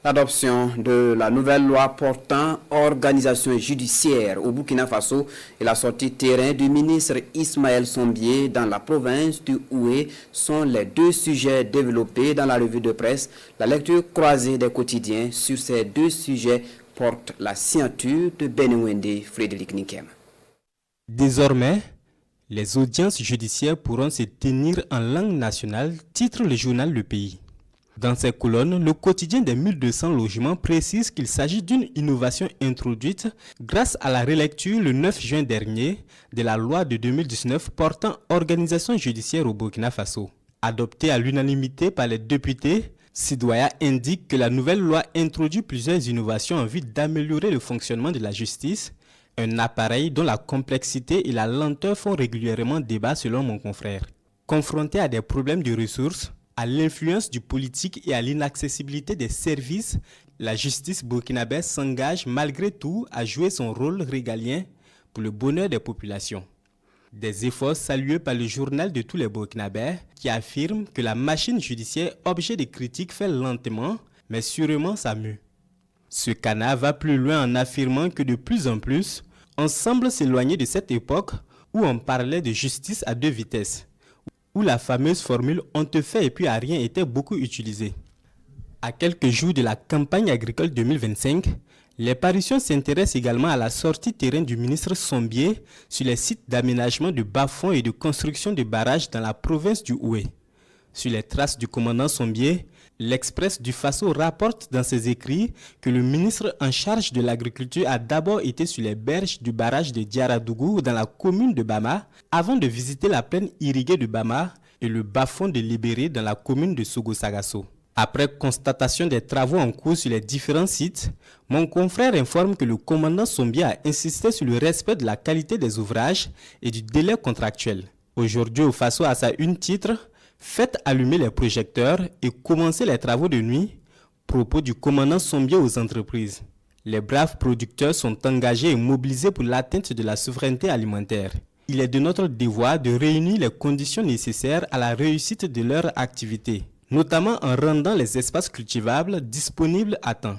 L'adoption de la nouvelle loi portant organisation judiciaire au Burkina Faso et la sortie terrain du ministre Ismaël Sombié dans la province du Houé sont les deux sujets développés dans la revue de presse. La lecture croisée des quotidiens sur ces deux sujets porte la signature de Benewende Frédéric Nikem. Désormais, les audiences judiciaires pourront se tenir en langue nationale, titre le journal Le Pays. Dans ces colonnes, le quotidien des 1200 logements précise qu'il s'agit d'une innovation introduite grâce à la relecture le 9 juin dernier de la loi de 2019 portant organisation judiciaire au Burkina Faso. Adoptée à l'unanimité par les députés, Sidoya indique que la nouvelle loi introduit plusieurs innovations en vue d'améliorer le fonctionnement de la justice, un appareil dont la complexité et la lenteur font régulièrement débat selon mon confrère. Confronté à des problèmes de ressources, à l'influence du politique et à l'inaccessibilité des services, la justice burkinabé s'engage malgré tout à jouer son rôle régalien pour le bonheur des populations. Des efforts salués par le journal de tous les Burkinabés qui affirme que la machine judiciaire, objet de critiques, fait lentement mais sûrement sa mue. Ce canard va plus loin en affirmant que de plus en plus, on semble s'éloigner de cette époque où on parlait de justice à deux vitesses, où la fameuse formule « on te fait et puis à rien » était beaucoup utilisée. À quelques jours de la campagne agricole 2025, les parutions s'intéressent également à la sortie terrain du ministre Sombié sur les sites d'aménagement de bas-fonds et de construction de barrages dans la province du Houé. Sur les traces du commandant Sombié, l'Express du Faso rapporte dans ses écrits que le ministre en charge de l'agriculture a d'abord été sur les berges du barrage de Diaradougou dans la commune de Bama avant de visiter la plaine irriguée de Bama et le bas-fond de Libéré dans la commune de Sogo-Sagasso. Après constatation des travaux en cours sur les différents sites, mon confrère informe que le commandant Sombié a insisté sur le respect de la qualité des ouvrages et du délai contractuel. Aujourd'hui au Faso à sa une titre, faites allumer les projecteurs et commencez les travaux de nuit, propos du commandant Sombié aux entreprises. Les braves producteurs sont engagés et mobilisés pour l'atteinte de la souveraineté alimentaire. Il est de notre devoir de réunir les conditions nécessaires à la réussite de leur activité, notamment en rendant les espaces cultivables disponibles à temps.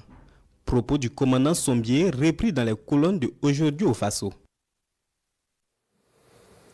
Propos du commandant Sombié repris dans les colonnes de Aujourd'hui au Faso.